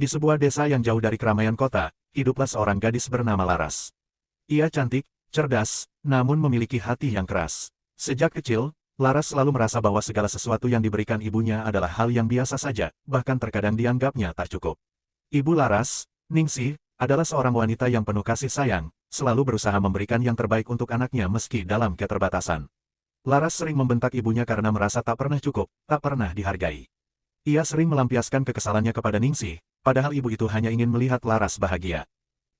Di sebuah desa yang jauh dari keramaian kota, hiduplah seorang gadis bernama Laras. Ia cantik, cerdas, namun memiliki hati yang keras. Sejak kecil, Laras selalu merasa bahwa segala sesuatu yang diberikan ibunya adalah hal yang biasa saja, bahkan terkadang dianggapnya tak cukup. Ibu Laras, Ningsih, adalah seorang wanita yang penuh kasih sayang, selalu berusaha memberikan yang terbaik untuk anaknya meski dalam keterbatasan. Laras sering membentak ibunya karena merasa tak pernah cukup, tak pernah dihargai. Ia sering melampiaskan kekesalannya kepada Ningsih, padahal ibu itu hanya ingin melihat Laras bahagia.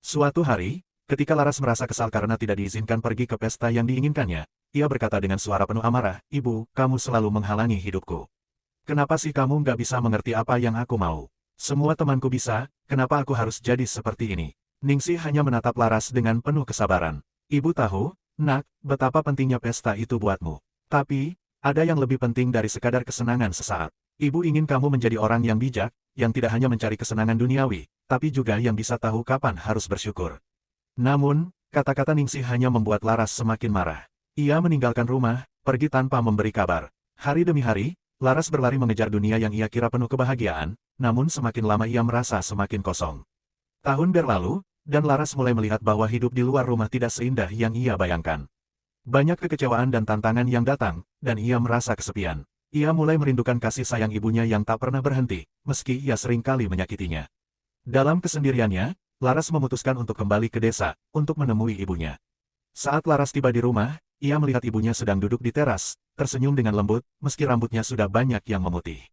Suatu hari, ketika Laras merasa kesal karena tidak diizinkan pergi ke pesta yang diinginkannya, ia berkata dengan suara penuh amarah, "Ibu, kamu selalu menghalangi hidupku. Kenapa sih kamu nggak bisa mengerti apa yang aku mau? Semua temanku bisa, kenapa aku harus jadi seperti ini?" Ningsih hanya menatap Laras dengan penuh kesabaran. "Ibu tahu, Nak, betapa pentingnya pesta itu buatmu. Tapi, ada yang lebih penting dari sekadar kesenangan sesaat. Ibu ingin kamu menjadi orang yang bijak, yang tidak hanya mencari kesenangan duniawi, tapi juga yang bisa tahu kapan harus bersyukur." Namun, kata-kata Ningsih hanya membuat Laras semakin marah. Ia meninggalkan rumah, pergi tanpa memberi kabar. Hari demi hari, Laras berlari mengejar dunia yang ia kira penuh kebahagiaan, namun semakin lama ia merasa semakin kosong. Tahun berlalu, dan Laras mulai melihat bahwa hidup di luar rumah tidak seindah yang ia bayangkan. Banyak kekecewaan dan tantangan yang datang, dan ia merasa kesepian. Ia mulai merindukan kasih sayang ibunya yang tak pernah berhenti, meski ia sering kali menyakitinya. Dalam kesendiriannya, Laras memutuskan untuk kembali ke desa, untuk menemui ibunya. Saat Laras tiba di rumah, ia melihat ibunya sedang duduk di teras, tersenyum dengan lembut, meski rambutnya sudah banyak yang memutih.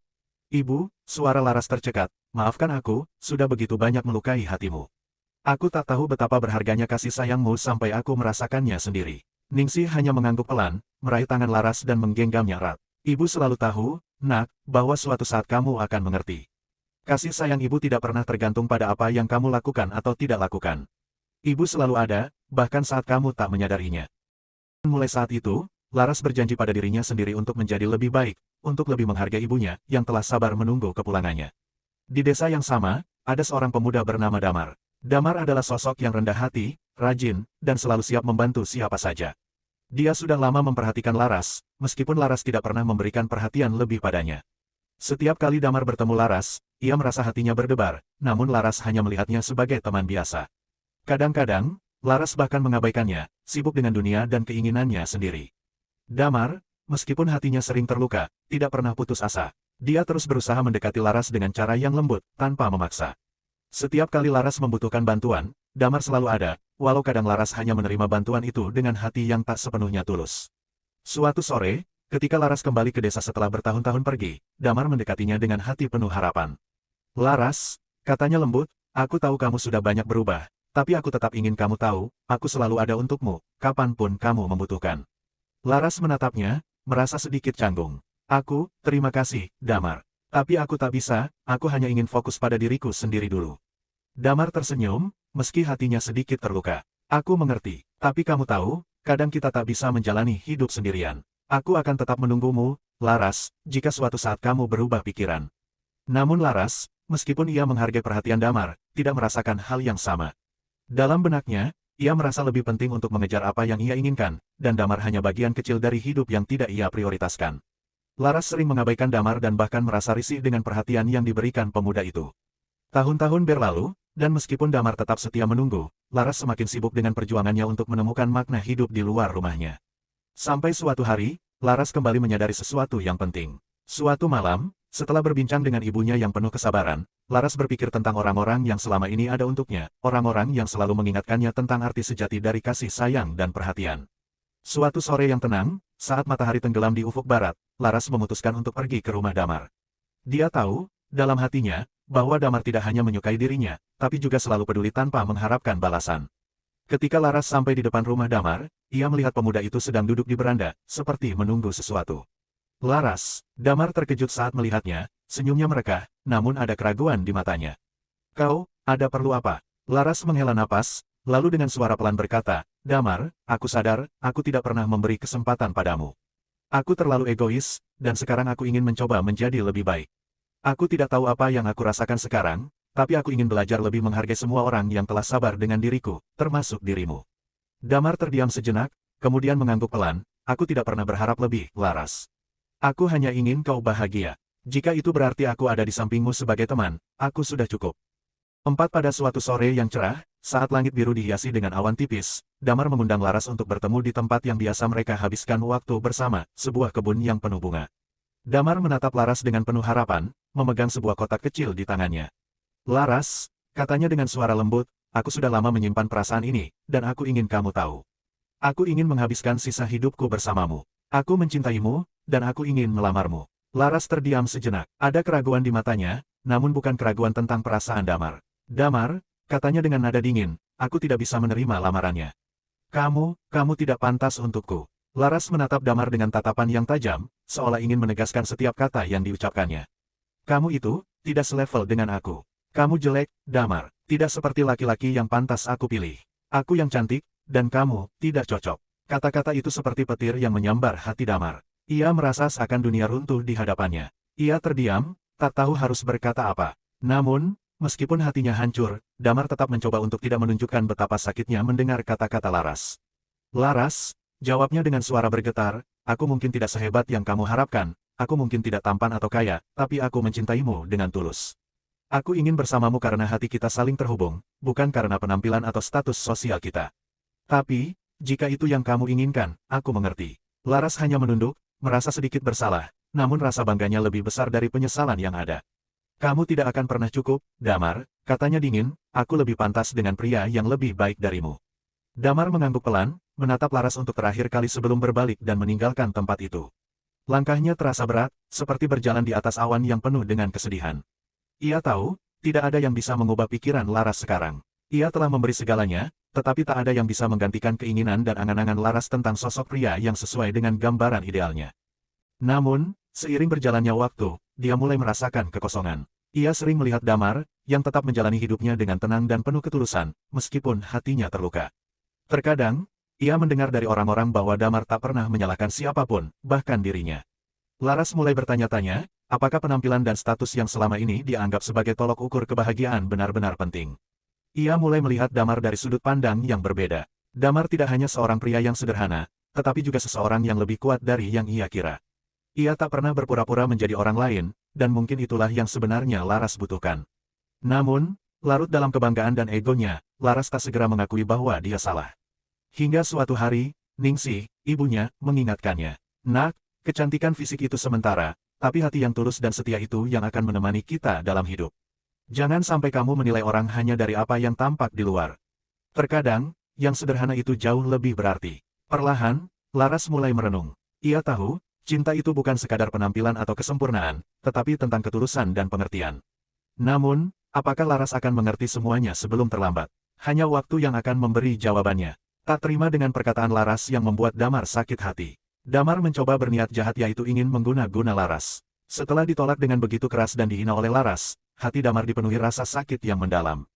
"Ibu," suara Laras tercekat, "maafkan aku, sudah begitu banyak melukai hatimu. Aku tak tahu betapa berharganya kasih sayangmu sampai aku merasakannya sendiri." Ningsih hanya mengangguk pelan, meraih tangan Laras dan menggenggamnya erat. "Ibu selalu tahu, Nak, bahwa suatu saat kamu akan mengerti. Kasih sayang ibu tidak pernah tergantung pada apa yang kamu lakukan atau tidak lakukan. Ibu selalu ada, bahkan saat kamu tak menyadarinya." Mulai saat itu, Laras berjanji pada dirinya sendiri untuk menjadi lebih baik, untuk lebih menghargai ibunya, yang telah sabar menunggu kepulangannya. Di desa yang sama, ada seorang pemuda bernama Damar. Damar adalah sosok yang rendah hati, rajin, dan selalu siap membantu siapa saja. Dia sudah lama memperhatikan Laras, meskipun Laras tidak pernah memberikan perhatian lebih padanya. Setiap kali Damar bertemu Laras, ia merasa hatinya berdebar, namun Laras hanya melihatnya sebagai teman biasa. Kadang-kadang, Laras bahkan mengabaikannya, sibuk dengan dunia dan keinginannya sendiri. Damar, meskipun hatinya sering terluka, tidak pernah putus asa. Dia terus berusaha mendekati Laras dengan cara yang lembut, tanpa memaksa. Setiap kali Laras membutuhkan bantuan, Damar selalu ada, walau kadang Laras hanya menerima bantuan itu dengan hati yang tak sepenuhnya tulus. Suatu sore, ketika Laras kembali ke desa setelah bertahun-tahun pergi, Damar mendekatinya dengan hati penuh harapan. "Laras," katanya lembut, "aku tahu kamu sudah banyak berubah, tapi aku tetap ingin kamu tahu, aku selalu ada untukmu, kapanpun kamu membutuhkan." Laras menatapnya, merasa sedikit canggung. Terima kasih, Damar. Tapi aku tak bisa, aku hanya ingin fokus pada diriku sendiri dulu." Damar tersenyum, meski hatinya sedikit terluka. "Aku mengerti, tapi kamu tahu, kadang kita tak bisa menjalani hidup sendirian. Aku akan tetap menunggumu, Laras, jika suatu saat kamu berubah pikiran." Namun Laras, meskipun ia menghargai perhatian Damar, tidak merasakan hal yang sama. Dalam benaknya, ia merasa lebih penting untuk mengejar apa yang ia inginkan, dan Damar hanya bagian kecil dari hidup yang tidak ia prioritaskan. Laras sering mengabaikan Damar dan bahkan merasa risih dengan perhatian yang diberikan pemuda itu. Tahun-tahun berlalu, dan meskipun Damar tetap setia menunggu, Laras semakin sibuk dengan perjuangannya untuk menemukan makna hidup di luar rumahnya. Sampai suatu hari, Laras kembali menyadari sesuatu yang penting. Suatu malam, setelah berbincang dengan ibunya yang penuh kesabaran, Laras berpikir tentang orang-orang yang selama ini ada untuknya, orang-orang yang selalu mengingatkannya tentang arti sejati dari kasih sayang dan perhatian. Suatu sore yang tenang, saat matahari tenggelam di ufuk barat, Laras memutuskan untuk pergi ke rumah Damar. Dia tahu, dalam hatinya, bahwa Damar tidak hanya menyukai dirinya, tapi juga selalu peduli tanpa mengharapkan balasan. Ketika Laras sampai di depan rumah Damar, ia melihat pemuda itu sedang duduk di beranda, seperti menunggu sesuatu. "Laras," Damar terkejut saat melihatnya, senyumnya merekah, namun ada keraguan di matanya. "Kau, ada perlu apa?" Laras menghela napas, lalu dengan suara pelan berkata, "Damar, aku sadar, aku tidak pernah memberi kesempatan padamu. Aku terlalu egois, dan sekarang aku ingin mencoba menjadi lebih baik. Aku tidak tahu apa yang aku rasakan sekarang, tapi aku ingin belajar lebih menghargai semua orang yang telah sabar dengan diriku, termasuk dirimu." Damar terdiam sejenak, kemudian mengangguk pelan, "Aku tidak pernah berharap lebih, Laras. Aku hanya ingin kau bahagia. Jika itu berarti aku ada di sampingmu sebagai teman, aku sudah cukup." Pada suatu sore yang cerah, saat langit biru dihiasi dengan awan tipis, Damar mengundang Laras untuk bertemu di tempat yang biasa mereka habiskan waktu bersama, sebuah kebun yang penuh bunga. Damar menatap Laras dengan penuh harapan, memegang sebuah kotak kecil di tangannya. Laras, katanya dengan suara lembut, aku sudah lama menyimpan perasaan ini, dan aku ingin kamu tahu. Aku ingin menghabiskan sisa hidupku bersamamu. Aku mencintaimu, dan aku ingin melamarmu. Laras terdiam sejenak. Ada keraguan di matanya, namun bukan keraguan tentang perasaan Damar. Damar, katanya dengan nada dingin, aku tidak bisa menerima lamarannya. Kamu tidak pantas untukku. Laras menatap Damar dengan tatapan yang tajam, seolah ingin menegaskan setiap kata yang diucapkannya. Kamu itu, tidak selevel dengan aku. Kamu jelek, Damar, tidak seperti laki-laki yang pantas aku pilih. Aku yang cantik, dan kamu, tidak cocok. Kata-kata itu seperti petir yang menyambar hati Damar. Ia merasa seakan dunia runtuh di hadapannya. Ia terdiam, tak tahu harus berkata apa. Namun, meskipun hatinya hancur, Damar tetap mencoba untuk tidak menunjukkan betapa sakitnya mendengar kata-kata Laras. Laras, jawabnya dengan suara bergetar, aku mungkin tidak sehebat yang kamu harapkan, aku mungkin tidak tampan atau kaya, tapi aku mencintaimu dengan tulus. Aku ingin bersamamu karena hati kita saling terhubung, bukan karena penampilan atau status sosial kita. Tapi, jika itu yang kamu inginkan, aku mengerti. Laras hanya menunduk, merasa sedikit bersalah, namun rasa bangganya lebih besar dari penyesalan yang ada. Kamu tidak akan pernah cukup, Damar, katanya dingin, aku lebih pantas dengan pria yang lebih baik darimu. Damar mengangguk pelan, menatap Laras untuk terakhir kali sebelum berbalik dan meninggalkan tempat itu. Langkahnya terasa berat, seperti berjalan di atas awan yang penuh dengan kesedihan. Ia tahu, tidak ada yang bisa mengubah pikiran Laras sekarang. Ia telah memberi segalanya, tetapi tak ada yang bisa menggantikan keinginan dan angan-angan Laras tentang sosok pria yang sesuai dengan gambaran idealnya. Namun, seiring berjalannya waktu, dia mulai merasakan kekosongan. Ia sering melihat Damar, yang tetap menjalani hidupnya dengan tenang dan penuh ketulusan, meskipun hatinya terluka. Terkadang, ia mendengar dari orang-orang bahwa Damar tak pernah menyalahkan siapapun, bahkan dirinya. Laras mulai bertanya-tanya, apakah penampilan dan status yang selama ini dianggap sebagai tolok ukur kebahagiaan benar-benar penting. Ia mulai melihat Damar dari sudut pandang yang berbeda. Damar tidak hanya seorang pria yang sederhana, tetapi juga seseorang yang lebih kuat dari yang ia kira. Ia tak pernah berpura-pura menjadi orang lain, dan mungkin itulah yang sebenarnya Laras butuhkan. Namun, larut dalam kebanggaan dan egonya, Laras tak segera mengakui bahwa dia salah. Hingga suatu hari, Ningsih, ibunya, mengingatkannya. Nak, kecantikan fisik itu sementara, tapi hati yang tulus dan setia itu yang akan menemani kita dalam hidup. Jangan sampai kamu menilai orang hanya dari apa yang tampak di luar. Terkadang, yang sederhana itu jauh lebih berarti. Perlahan, Laras mulai merenung. Ia tahu, cinta itu bukan sekadar penampilan atau kesempurnaan, tetapi tentang ketulusan dan pengertian. Namun, apakah Laras akan mengerti semuanya sebelum terlambat? Hanya waktu yang akan memberi jawabannya. Tak terima dengan perkataan Laras yang membuat Damar sakit hati. Damar mencoba berniat jahat yaitu ingin mengguna-guna Laras. Setelah ditolak dengan begitu keras dan dihina oleh Laras, hati Damar dipenuhi rasa sakit yang mendalam.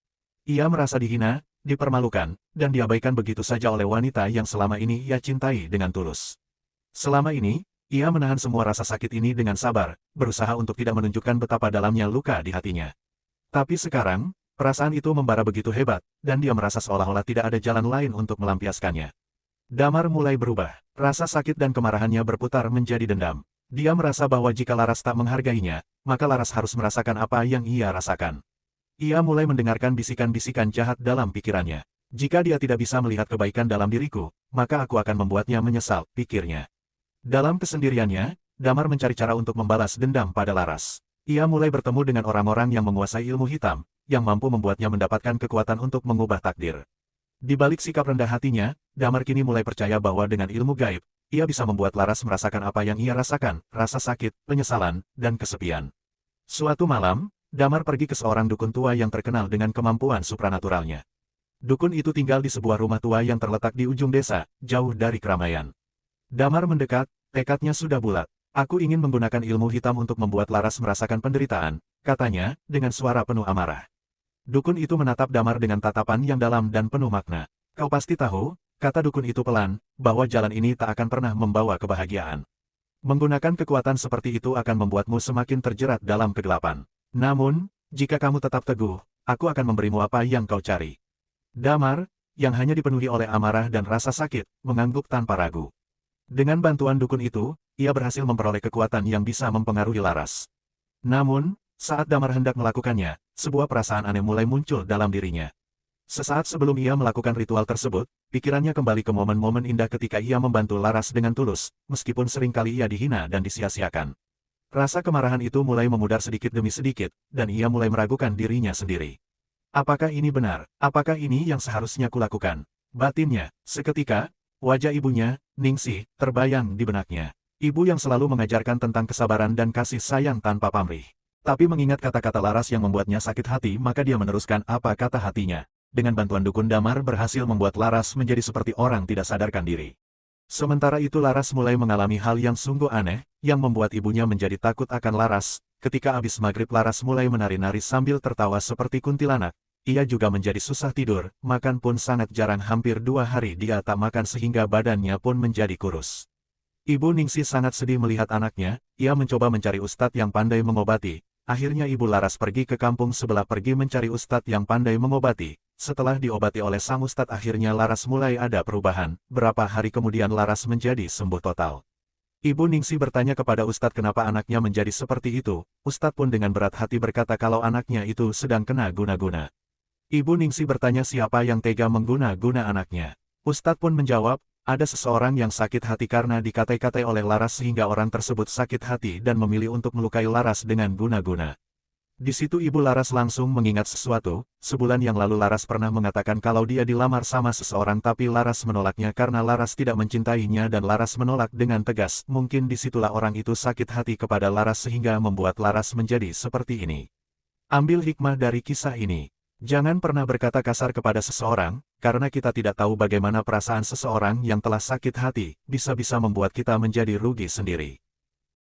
Ia merasa dihina, dipermalukan, dan diabaikan begitu saja oleh wanita yang selama ini ia cintai dengan tulus. Selama ini, ia menahan semua rasa sakit ini dengan sabar, berusaha untuk tidak menunjukkan betapa dalamnya luka di hatinya. Tapi sekarang, perasaan itu membara begitu hebat, dan dia merasa seolah-olah tidak ada jalan lain untuk melampiaskannya. Damar mulai berubah. Rasa sakit dan kemarahannya berputar menjadi dendam. Dia merasa bahwa jika Laras tak menghargainya, maka Laras harus merasakan apa yang ia rasakan. Ia mulai mendengarkan bisikan-bisikan jahat dalam pikirannya. Jika dia tidak bisa melihat kebaikan dalam diriku, maka aku akan membuatnya menyesal, pikirnya. Dalam kesendiriannya, Damar mencari cara untuk membalas dendam pada Laras. Ia mulai bertemu dengan orang-orang yang menguasai ilmu hitam, yang mampu membuatnya mendapatkan kekuatan untuk mengubah takdir. Di balik sikap rendah hatinya, Damar kini mulai percaya bahwa dengan ilmu gaib, ia bisa membuat Laras merasakan apa yang ia rasakan, rasa sakit, penyesalan, dan kesepian. Suatu malam, Damar pergi ke seorang dukun tua yang terkenal dengan kemampuan supranaturalnya. Dukun itu tinggal di sebuah rumah tua yang terletak di ujung desa, jauh dari keramaian. Damar mendekat, tekadnya sudah bulat. Aku ingin menggunakan ilmu hitam untuk membuat Laras merasakan penderitaan, katanya, dengan suara penuh amarah. Dukun itu menatap Damar dengan tatapan yang dalam dan penuh makna. Kau pasti tahu, kata dukun itu pelan, bahwa jalan ini tak akan pernah membawa kebahagiaan. Menggunakan kekuatan seperti itu akan membuatmu semakin terjerat dalam kegelapan. Namun, jika kamu tetap teguh, aku akan memberimu apa yang kau cari. Damar, yang hanya dipenuhi oleh amarah dan rasa sakit, mengangguk tanpa ragu. Dengan bantuan dukun itu, ia berhasil memperoleh kekuatan yang bisa mempengaruhi Laras. Namun, Saat Damar hendak melakukannya, sebuah perasaan aneh mulai muncul dalam dirinya. Sesaat sebelum ia melakukan ritual tersebut, pikirannya kembali ke momen-momen indah ketika ia membantu Laras dengan tulus, meskipun seringkali ia dihina dan disia-siakan. Rasa kemarahan itu mulai memudar sedikit demi sedikit, dan ia mulai meragukan dirinya sendiri. Apakah ini benar? Apakah ini yang seharusnya kulakukan? Batinnya, seketika, wajah ibunya, Ningsih, terbayang di benaknya. Ibu yang selalu mengajarkan tentang kesabaran dan kasih sayang tanpa pamrih. Tapi mengingat kata-kata Laras yang membuatnya sakit hati, maka dia meneruskan apa kata hatinya. Dengan bantuan dukun Damar berhasil membuat Laras menjadi seperti orang tidak sadarkan diri. Sementara itu Laras mulai mengalami hal yang sungguh aneh, yang membuat ibunya menjadi takut akan Laras. Ketika habis maghrib Laras mulai menari-nari sambil tertawa seperti kuntilanak. Ia juga menjadi susah tidur, makan pun sangat jarang, hampir 2 hari dia tak makan sehingga badannya pun menjadi kurus. Ibu Ningsih sangat sedih melihat anaknya, ia mencoba mencari ustadz yang pandai mengobati. Akhirnya Ibu Laras pergi ke kampung sebelah pergi mencari ustadz yang pandai mengobati. Setelah diobati oleh sang ustadz akhirnya Laras mulai ada perubahan. Berapa hari kemudian Laras menjadi sembuh total. Ibu Ningsih bertanya kepada ustadz kenapa anaknya menjadi seperti itu. Ustadz pun dengan berat hati berkata kalau anaknya itu sedang kena guna-guna. Ibu Ningsih bertanya siapa yang tega mengguna-guna anaknya. Ustadz pun menjawab, ada seseorang yang sakit hati karena dikatai-katai oleh Laras sehingga orang tersebut sakit hati dan memilih untuk melukai Laras dengan guna-guna. Di situ Ibu Laras langsung mengingat sesuatu, sebulan yang lalu Laras pernah mengatakan kalau dia dilamar sama seseorang tapi Laras menolaknya karena Laras tidak mencintainya dan Laras menolak dengan tegas. Mungkin disitulah orang itu sakit hati kepada Laras sehingga membuat Laras menjadi seperti ini. Ambil hikmah dari kisah ini. Jangan pernah berkata kasar kepada seseorang, karena kita tidak tahu bagaimana perasaan seseorang yang telah sakit hati, bisa-bisa membuat kita menjadi rugi sendiri.